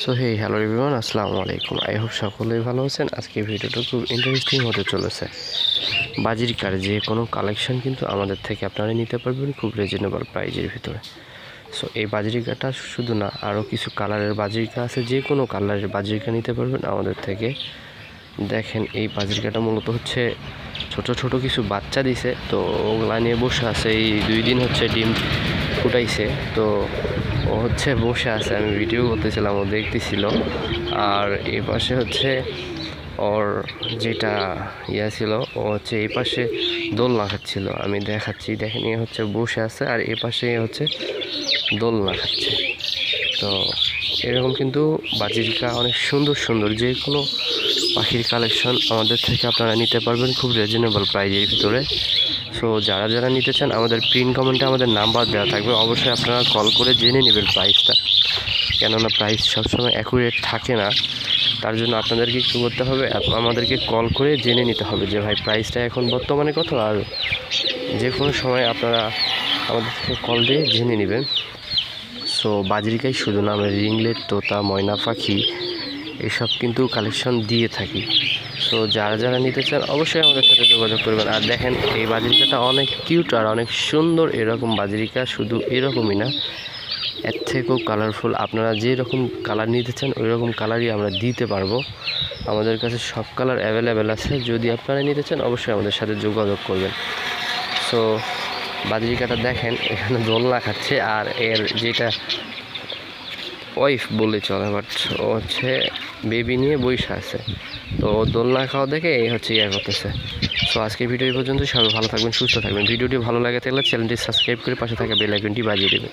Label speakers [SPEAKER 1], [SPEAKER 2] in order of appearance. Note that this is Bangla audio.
[SPEAKER 1] সো হ্যালো এভরিওয়ান, আসসালামু আলাইকুম। আই হোপ সকলেই ভালো আছেন। আজকে ভিডিওটা খুব ইন্টারেস্টিং হতে চলেছে। বাজিরকার যে কোনো কালেকশন কিন্তু আমাদের থেকে আপনারা নিতে পারবেন খুব রিজনেবল প্রাইজের ভিতরে। সো এই বাজিরিকাটা শুধু না, আরও কিছু কালারের বাজিরিকা আছে, যে কোনো কালারের বাজিরিকা নিতে পারবেন আমাদের থেকে। দেখেন এই বাজিরিকাটা মূলত হচ্ছে ছোট ছোট কিছু বাচ্চা দিছে, তো ওগুলা নিয়ে বসে আছে। এই 2 দিন হচ্ছে ডিম ফুটাইছে, তো ও হচ্ছে বসে আছে। আমি ভিডিও করতেছিলাম, ও দেখতেছিল। আর এই পাশে হচ্ছে ওর যেটা ছিল, ও হচ্ছে এই পাশে দোলনা খাচ্ছিল। আমি দেখাচ্ছি, দেখেন এ হচ্ছে বসে আছে আর এ পাশে হচ্ছে দোলনা খাচ্ছে। তো এরকম কিন্তু বাজিরিকা অনেক সুন্দর সুন্দর যে কোনো পাখির কালেকশন আমাদের থেকে আপনারা নিতে পারবেন খুব রিজনেবল প্রাইজের ভিতরে। সো যারা যারা নিতে চান আমাদের পিন কমেন্টে আমাদের নাম্বার দেওয়া থাকবে, অবশ্যই আপনারা কল করে জেনে নেবেন প্রাইসটা, কেননা প্রাইস সবসময় অ্যাকুরেট থাকে না। তার জন্য আপনাদেরকে কী করতে হবে, আমাদেরকে কল করে জেনে নিতে হবে যে ভাই প্রাইসটা এখন বর্তমানে কত। আর যে কোনো সময় আপনারা আমাদের থেকে কল দিয়ে জেনে নেবেন। সো বাজরিকাই শুধু না, আমরা রিংলেট, তোতা, ময়না পাখি এসব কিন্তু কালেকশন দিয়ে থাকি। সো যারা যারা নিতে চান অবশ্যই আমাদের সাথে যোগাযোগ করবেন। আর দেখেন এই বাজরিকাটা অনেক কিউট আর অনেক সুন্দর। এরকম বাজরিকা শুধু এরকমই না, এর থেকেও কালারফুল। আপনারা যে রকম কালার নিতে চান ওই রকম কালারই আমরা দিতে পারবো। আমাদের কাছে সব কালার অ্যাভেলেবেল আছে। যদি আপনারা নিতে চান অবশ্যই আমাদের সাথে যোগাযোগ করবেন। সো বাজরিকাটা দেখেন এখানে দোলনা খাচ্ছে, আর এর যেটা ওয়াইফ বলে চলে, বাট ও হচ্ছে বেবি নিয়ে বসে আছে। তো দোলনা খাওয়া দেখে এই হচ্ছে করতেছে। সো আজকের ভিডিও এই পর্যন্ত। সবাই ভালো থাকবেন, সুস্থ থাকবেন। ভিডিওটি ভালো লাগে থাকলে চ্যানেলটি সাবস্ক্রাইব করে পাশে থাকা বেল আইকনটি বাজিয়ে দেবেন।